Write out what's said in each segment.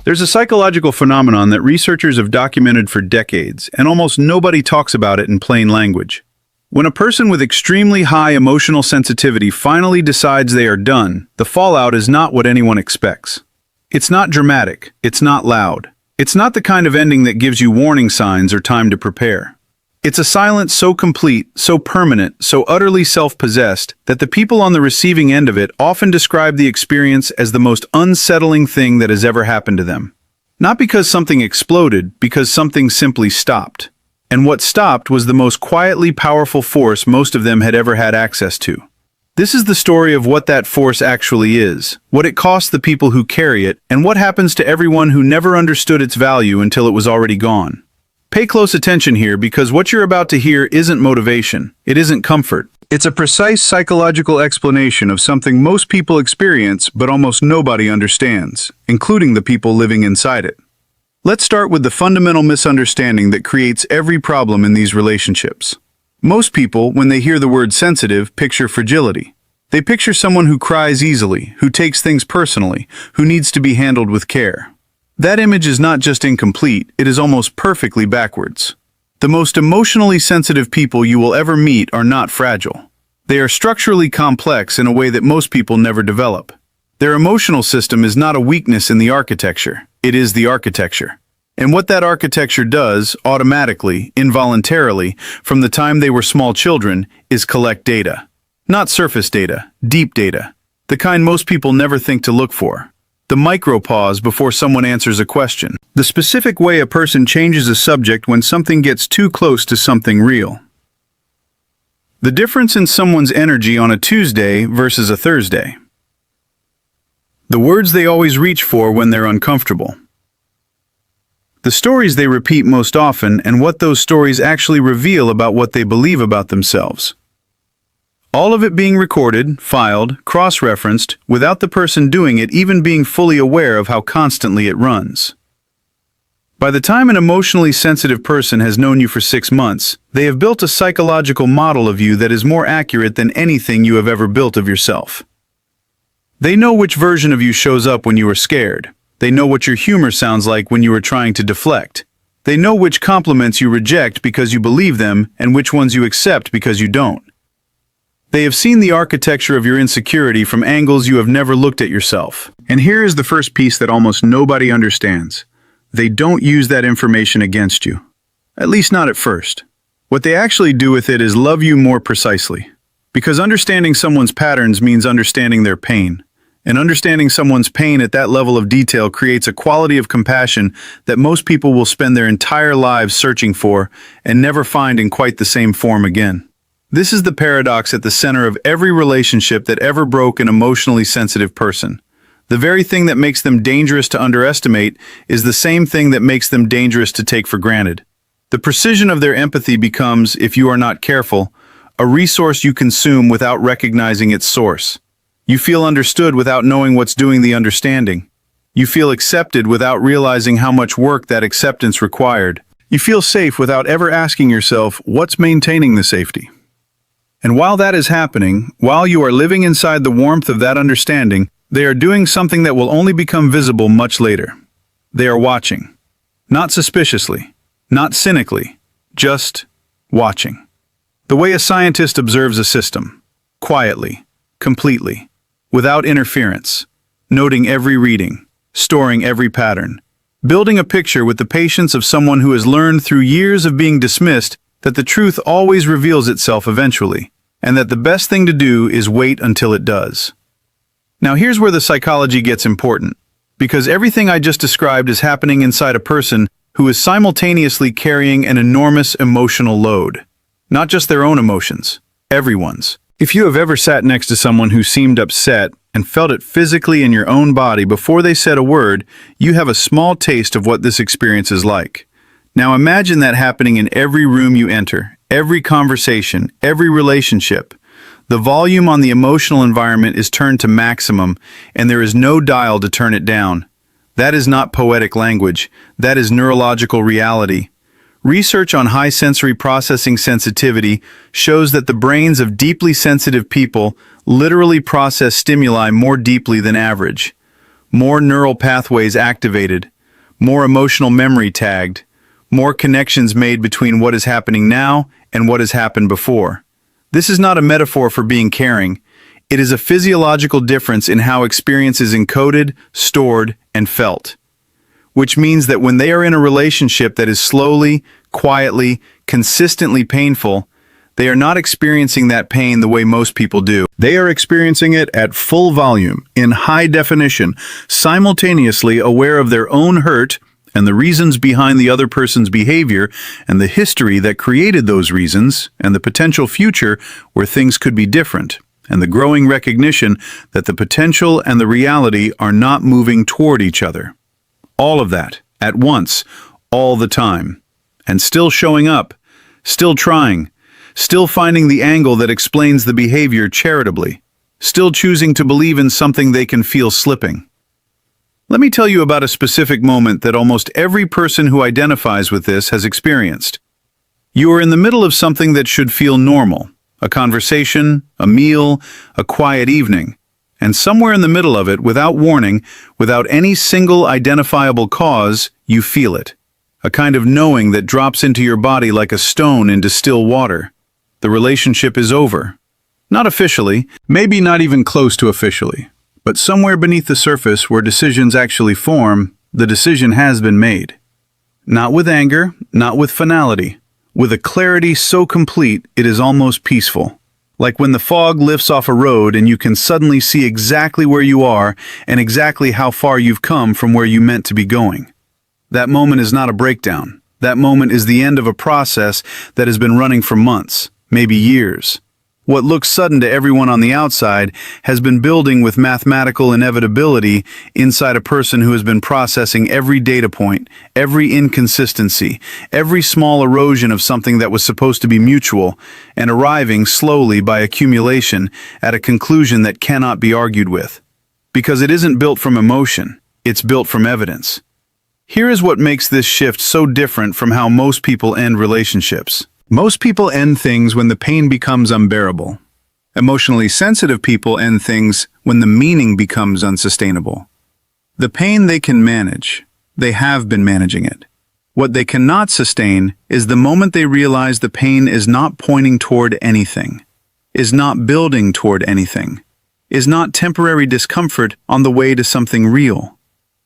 There's a psychological phenomenon that researchers have documented for decades, and almost nobody talks about it in plain language. When a person with extremely high emotional sensitivity finally decides they are done, the fallout is not what anyone expects. It's not dramatic, it's not loud. It's not the kind of ending that gives you warning signs or time to prepare. It's a silence so complete, so permanent, so utterly self-possessed that the people on the receiving end of it often describe the experience as the most unsettling thing that has ever happened to them. Not because something exploded, because something simply stopped. And what stopped was the most quietly powerful force most of them had ever had access to. This is the story of what that force actually is, what it costs the people who carry it, and what happens to everyone who never understood its value until it was already gone. Pay close attention here, because what you're about to hear isn't motivation, it isn't comfort. It's a precise psychological explanation of something most people experience but almost nobody understands, including the people living inside it. Let's start with the fundamental misunderstanding that creates every problem in these relationships. Most people, when they hear the word sensitive, picture fragility. They picture someone who cries easily, who takes things personally, who needs to be handled with care. That image is not just incomplete, it is almost perfectly backwards. The most emotionally sensitive people you will ever meet are not fragile. They are structurally complex in a way that most people never develop. Their emotional system is not a weakness in the architecture, it is the architecture. And what that architecture does, automatically, involuntarily, from the time they were small children, is collect data. Not surface data, deep data. The kind most people never think to look for. The micro-pause before someone answers a question. The specific way a person changes a subject when something gets too close to something real. The difference in someone's energy on a Tuesday versus a Thursday. The words they always reach for when they're uncomfortable. The stories they repeat most often, and what those stories actually reveal about what they believe about themselves. All of it being recorded, filed, cross-referenced, without the person doing it even being fully aware of how constantly it runs. By the time an emotionally sensitive person has known you for 6 months, they have built a psychological model of you that is more accurate than anything you have ever built of yourself. They know which version of you shows up when you are scared. They know what your humor sounds like when you are trying to deflect. They know which compliments you reject because you believe them and which ones you accept because you don't. They have seen the architecture of your insecurity from angles you have never looked at yourself. And here is the first piece that almost nobody understands. They don't use that information against you. At least not at first. What they actually do with it is love you more precisely. Because understanding someone's patterns means understanding their pain. And understanding someone's pain at that level of detail creates a quality of compassion that most people will spend their entire lives searching for and never find in quite the same form again. This is the paradox at the center of every relationship that ever broke an emotionally sensitive person. The very thing that makes them dangerous to underestimate is the same thing that makes them dangerous to take for granted. The precision of their empathy becomes, if you are not careful, a resource you consume without recognizing its source. You feel understood without knowing what's doing the understanding. You feel accepted without realizing how much work that acceptance required. You feel safe without ever asking yourself, what's maintaining the safety? And while that is happening, while you are living inside the warmth of that understanding, they are doing something that will only become visible much later. They are watching. Not suspiciously, not cynically, just watching. The way a scientist observes a system. Quietly, completely, without interference, noting every reading, storing every pattern, building a picture with the patience of someone who has learned through years of being dismissed that the truth always reveals itself eventually, and that the best thing to do is wait until it does. Now here's where the psychology gets important, because everything I just described is happening inside a person who is simultaneously carrying an enormous emotional load. Not just their own emotions, everyone's. If you have ever sat next to someone who seemed upset and felt it physically in your own body before they said a word, you have a small taste of what this experience is like. Now imagine that happening in every room you enter, every conversation, every relationship. The volume on the emotional environment is turned to maximum, and there is no dial to turn it down. That is not poetic language, that is neurological reality. Research on high sensory processing sensitivity shows that the brains of deeply sensitive people literally process stimuli more deeply than average. More neural pathways activated. more emotional memory tagged, more connections made between what is happening now and what has happened before. This is not a metaphor for being caring. It is a physiological difference in how experience is encoded, stored, and felt. Which means that when they are in a relationship that is slowly, quietly, consistently painful, they are not experiencing that pain the way most people do. They are experiencing it at full volume, in high definition, simultaneously aware of their own hurt and the reasons behind the other person's behavior and the history that created those reasons and the potential future where things could be different, and the growing recognition that the potential and the reality are not moving toward each other. All of that, at once, all the time. And still showing up, still trying, still finding the angle that explains the behavior charitably, still choosing to believe in something they can feel slipping. Let me tell you about a specific moment that almost every person who identifies with this has experienced. You are in the middle of something that should feel normal, a conversation, a meal, a quiet evening. And somewhere in the middle of it, without warning, without any single identifiable cause, you feel it. A kind of knowing that drops into your body like a stone into still water. The relationship is over. Not officially, maybe not even close to officially, but somewhere beneath the surface where decisions actually form, the decision has been made. Not with anger, not with finality, with a clarity so complete it is almost peaceful. Like when the fog lifts off a road and you can suddenly see exactly where you are and exactly how far you've come from where you meant to be going. That moment is not a breakdown. That moment is the end of a process that has been running for months, maybe years. What looks sudden to everyone on the outside has been building with mathematical inevitability inside a person who has been processing every data point, every inconsistency, every small erosion of something that was supposed to be mutual, and arriving slowly by accumulation at a conclusion that cannot be argued with. Because it isn't built from emotion, it's built from evidence. Here is what makes this shift so different from how most people end relationships. Most people end things when the pain becomes unbearable. Emotionally sensitive people end things when the meaning becomes unsustainable. The pain they can manage. They have been managing it. What they cannot sustain is the moment they realize the pain is not pointing toward anything, is not building toward anything, is not temporary discomfort on the way to something real.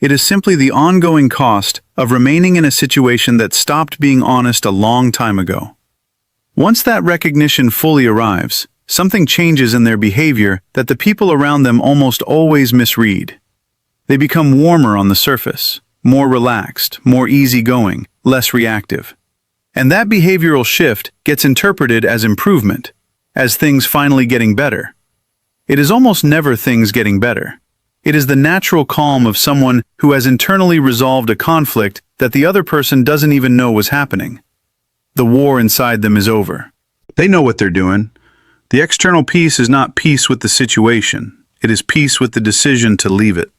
It is simply the ongoing cost of remaining in a situation that stopped being honest a long time ago. Once that recognition fully arrives, something changes in their behavior that the people around them almost always misread. They become warmer on the surface, more relaxed, more easygoing, less reactive. And that behavioral shift gets interpreted as improvement, as things finally getting better. It is almost never things getting better. It is the natural calm of someone who has internally resolved a conflict that the other person doesn't even know was happening. The war inside them is over. They know what they're doing. The external peace is not peace with the situation. It is peace with the decision to leave it.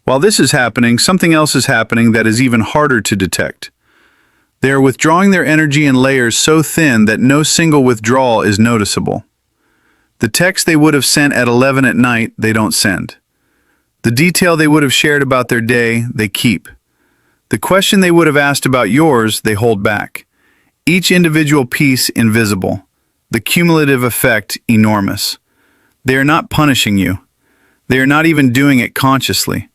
While this is happening, something else is happening that is even harder to detect. They are withdrawing their energy in layers so thin that no single withdrawal is noticeable. The text they would have sent at 11 at night, they don't send. The detail they would have shared about their day, they keep. The question they would have asked about yours, they hold back. Each individual piece invisible, the cumulative effect enormous. They are not punishing you. They are not even doing it consciously.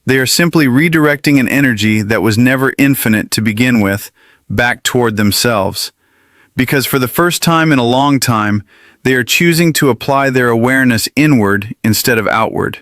They are simply redirecting an energy that was never infinite to begin with back toward themselves. Because for the first time in a long time, they are choosing to apply their awareness inward instead of outward.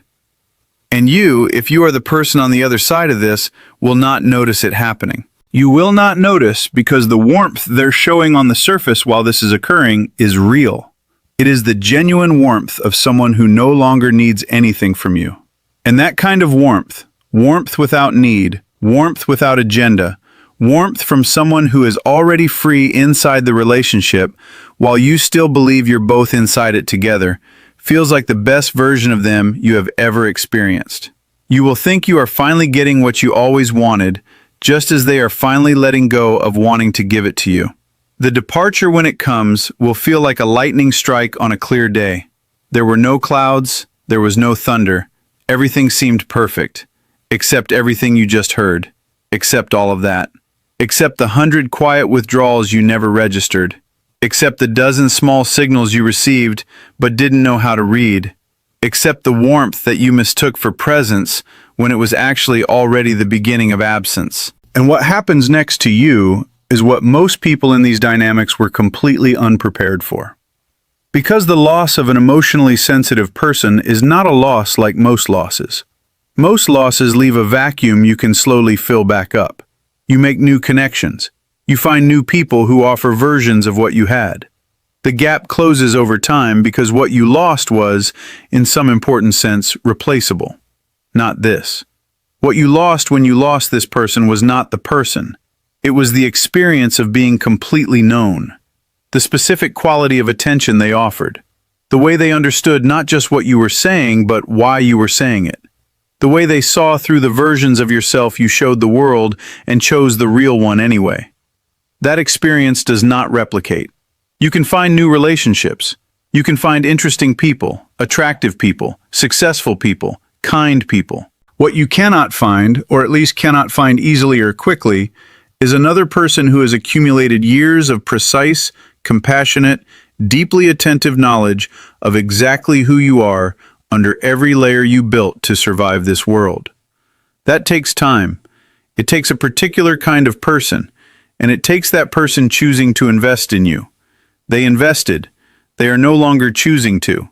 And you, if you are the person on the other side of this, will not notice it happening. You will not notice because the warmth they're showing on the surface while this is occurring is real. It is the genuine warmth of someone who no longer needs anything from you. And that kind of warmth, warmth without need, warmth without agenda, warmth from someone who is already free inside the relationship while you still believe you're both inside it together, feels like the best version of them you have ever experienced. You will think you are finally getting what you always wanted, just as they are finally letting go of wanting to give it to you. The departure, when it comes, will feel like a lightning strike on a clear day. There were no clouds, there was no thunder. Everything seemed perfect, except everything you just heard. Accept all of that. Accept the 100 quiet withdrawals you never registered. Accept the dozen small signals you received but didn't know how to read. Accept the warmth that you mistook for presence when it was actually already the beginning of absence. And what happens next to you is what most people in these dynamics were completely unprepared for. Because the loss of an emotionally sensitive person is not a loss like most losses. Most losses leave a vacuum you can slowly fill back up. You make new connections. You find new people who offer versions of what you had. The gap closes over time because what you lost was, in some important sense, replaceable. Not this. What you lost when you lost this person was not the person. It was the experience of being completely known. The specific quality of attention they offered. The way they understood not just what you were saying, but why you were saying it. The way they saw through the versions of yourself you showed the world and chose the real one anyway. That experience does not replicate. You can find new relationships. You can find interesting people, attractive people, successful people, kind people. What you cannot find, or at least cannot find easily or quickly, is another person who has accumulated years of precise, compassionate, deeply attentive knowledge of exactly who you are under every layer you built to survive this world. That takes time. It takes a particular kind of person, and it takes that person choosing to invest in you. They invested. They are no longer choosing to.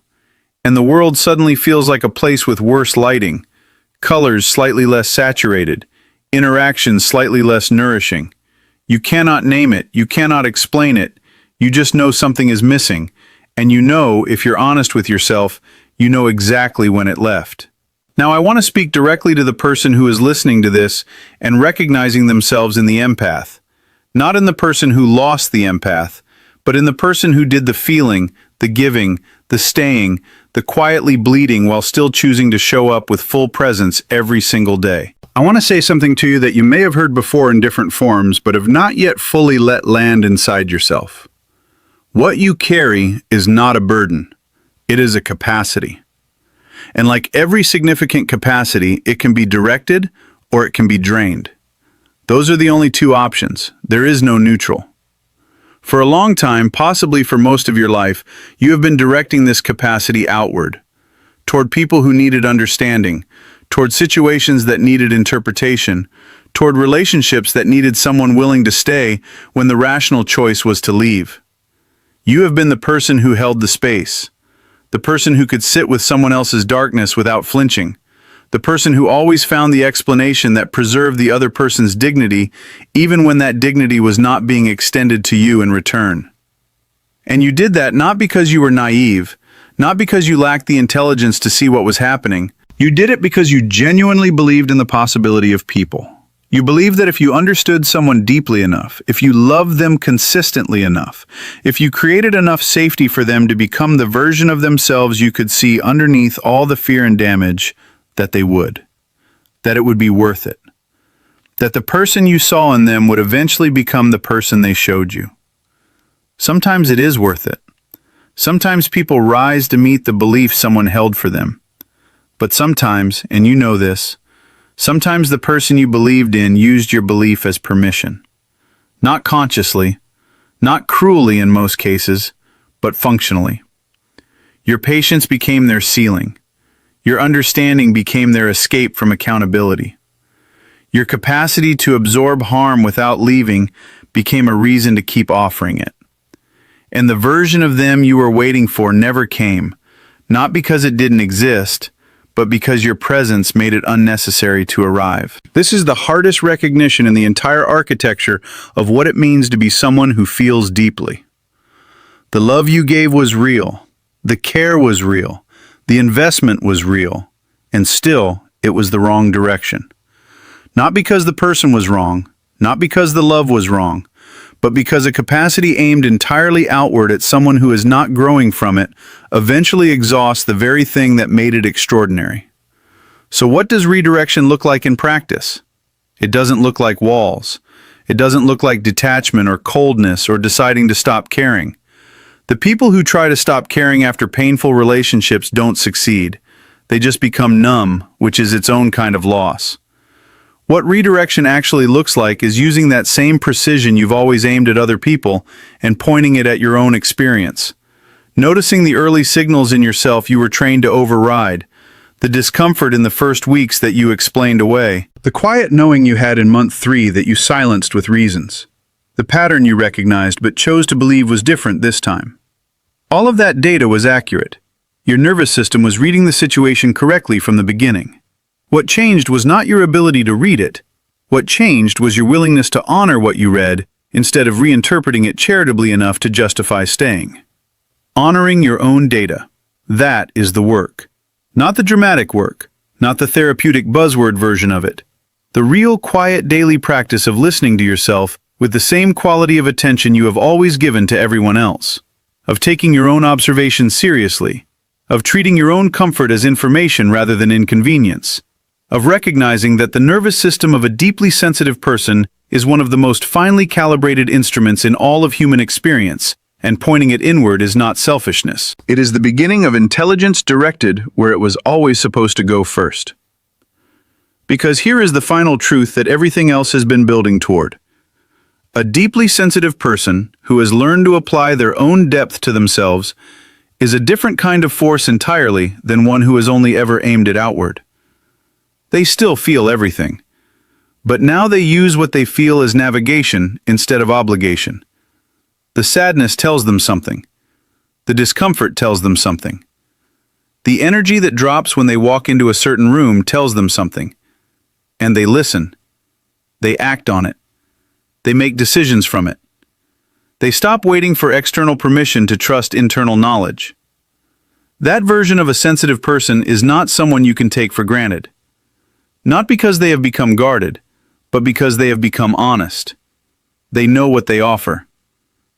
And the world suddenly feels like a place with worse lighting, colors slightly less saturated, interactions slightly less nourishing. You cannot name it, you cannot explain it, you just know something is missing, and you know, if you're honest with yourself, you know exactly when it left. Now I want to speak directly to the person who is listening to this and recognizing themselves in the empath. Not in the person who lost the empath, but in the person who did the feeling, the giving, the staying, the quietly bleeding while still choosing to show up with full presence every single day. I want to say something to you that you may have heard before in different forms, but have not yet fully let land inside yourself. What you carry is not a burden. It is a capacity. And like every significant capacity, it can be directed or it can be drained. Those are the only two options. There is no neutral. For a long time, possibly for most of your life, you have been directing this capacity outward, toward people who needed understanding, toward situations that needed interpretation, toward relationships that needed someone willing to stay when the rational choice was to leave. You have been the person who held the space, the person who could sit with someone else's darkness without flinching, the person who always found the explanation that preserved the other person's dignity, even when that dignity was not being extended to you in return. And you did that not because you were naive, not because you lacked the intelligence to see what was happening. You did it because you genuinely believed in the possibility of people. You believed that if you understood someone deeply enough, if you loved them consistently enough, if you created enough safety for them to become the version of themselves you could see underneath all the fear and damage, that they would. That it would be worth it. That the person you saw in them would eventually become the person they showed you. Sometimes it is worth it. Sometimes people rise to meet the belief someone held for them. But sometimes, and you know this, sometimes the person you believed in used your belief as permission. Not consciously, not cruelly in most cases, but functionally. Your patience became their ceiling. Your understanding became their escape from accountability. Your capacity to absorb harm without leaving became a reason to keep offering it. And the version of them you were waiting for never came, not because it didn't exist, but because your presence made it unnecessary to arrive. This is the hardest recognition in the entire architecture of what it means to be someone who feels deeply. The love you gave was real. The care was real. The investment was real. And still, it was the wrong direction. Not because the person was wrong, not because the love was wrong, but because a capacity aimed entirely outward at someone who is not growing from it eventually exhausts the very thing that made it extraordinary. So what does redirection look like in practice? It doesn't look like walls. It doesn't look like detachment or coldness or deciding to stop caring. The people who try to stop caring after painful relationships don't succeed. They just become numb, which is its own kind of loss. What redirection actually looks like is using that same precision you've always aimed at other people and pointing it at your own experience. Noticing the early signals in yourself you were trained to override, the discomfort in the first weeks that you explained away, the quiet knowing you had in month 3 that you silenced with reasons, the pattern you recognized but chose to believe was different this time. All of that data was accurate. Your nervous system was reading the situation correctly from the beginning. What changed was not your ability to read it. What changed was your willingness to honor what you read instead of reinterpreting it charitably enough to justify staying. Honoring your own data. That is the work. Not the dramatic work, not the therapeutic buzzword version of it. The real quiet daily practice of listening to yourself with the same quality of attention you have always given to everyone else. Of taking your own observations seriously. Of treating your own comfort as information rather than inconvenience. Of recognizing that the nervous system of a deeply sensitive person is one of the most finely calibrated instruments in all of human experience, and pointing it inward is not selfishness. It is the beginning of intelligence directed where it was always supposed to go first. Because here is the final truth that everything else has been building toward. A deeply sensitive person who has learned to apply their own depth to themselves is a different kind of force entirely than one who has only ever aimed it outward. They still feel everything, but now they use what they feel as navigation instead of obligation. The sadness tells them something. The discomfort tells them something. The energy that drops when they walk into a certain room tells them something. And they listen. They act on it. They make decisions from it. They stop waiting for external permission to trust internal knowledge. That version of a sensitive person is not someone you can take for granted. Not because they have become guarded, but because they have become honest. They know what they offer.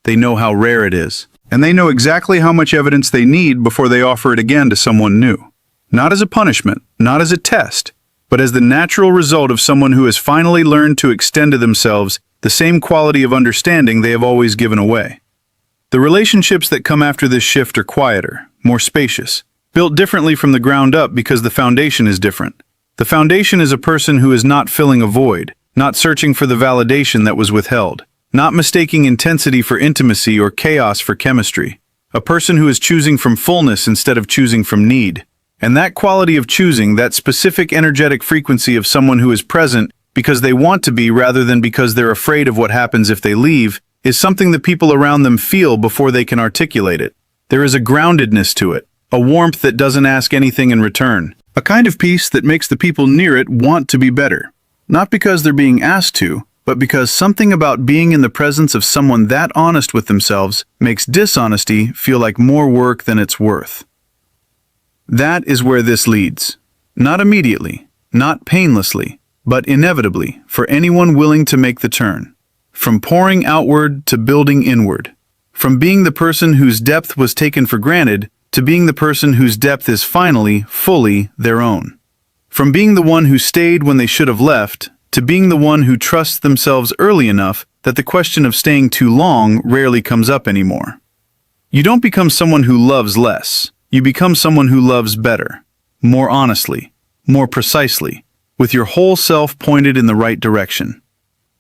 They know how rare it is. And they know exactly how much evidence they need before they offer it again to someone new. Not as a punishment, not as a test, but as the natural result of someone who has finally learned to extend to themselves the same quality of understanding they have always given away. The relationships that come after this shift are quieter, more spacious, built differently from the ground up because the foundation is different. The foundation is a person who is not filling a void, not searching for the validation that was withheld, not mistaking intensity for intimacy or chaos for chemistry. A person who is choosing from fullness instead of choosing from need. And that quality of choosing, that specific energetic frequency of someone who is present because they want to be rather than because they're afraid of what happens if they leave, is something the people around them feel before they can articulate it. There is a groundedness to it, a warmth that doesn't ask anything in return. A kind of peace that makes the people near it want to be better. Not because they're being asked to, but because something about being in the presence of someone that honest with themselves makes dishonesty feel like more work than it's worth. That is where this leads. Not immediately, not painlessly, but inevitably for anyone willing to make the turn. From pouring outward to building inward. From being the person whose depth was taken for granted to being the person whose depth is finally, fully their own. From being the one who stayed when they should have left, to being the one who trusts themselves early enough that the question of staying too long rarely comes up anymore. You don't become someone who loves less. You become someone who loves better, more honestly, more precisely, with your whole self pointed in the right direction.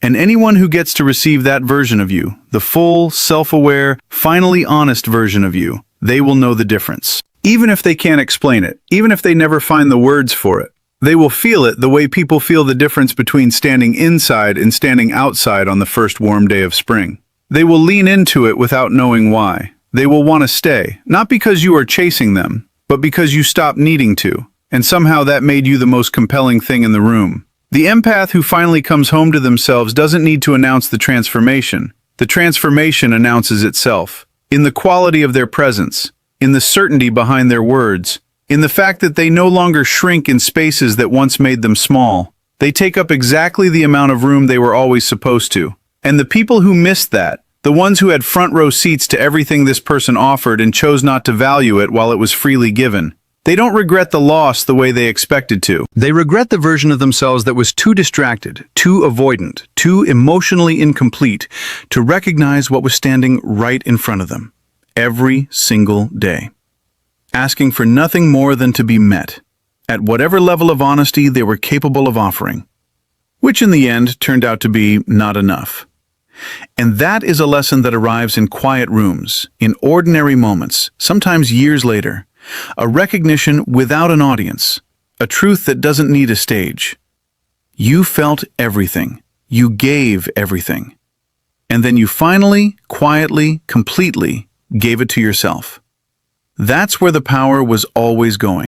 And anyone who gets to receive that version of you, the full, self-aware, finally honest version of you, they will know the difference. Even if they can't explain it, even if they never find the words for it, they will feel it the way people feel the difference between standing inside and standing outside on the first warm day of spring. They will lean into it without knowing why. They will want to stay, not because you are chasing them, but because you stopped needing to, and somehow that made you the most compelling thing in the room. The empath who finally comes home to themselves doesn't need to announce the transformation. The transformation announces itself. In the quality of their presence, in the certainty behind their words, in the fact that they no longer shrink in spaces that once made them small. They take up exactly the amount of room they were always supposed to. And the people who missed that, the ones who had front row seats to everything this person offered and chose not to value it while it was freely given, they don't regret the loss the way they expected to. They regret the version of themselves that was too distracted, too avoidant, too emotionally incomplete to recognize what was standing right in front of them, every single day, asking for nothing more than to be met, at whatever level of honesty they were capable of offering. which in the end turned out to be not enough. And that is a lesson that arrives in quiet rooms, in ordinary moments, sometimes years later. A recognition without an audience, a truth that doesn't need a stage. You felt everything. You gave everything. And then you finally, quietly, completely gave it to yourself. That's where the power was always going.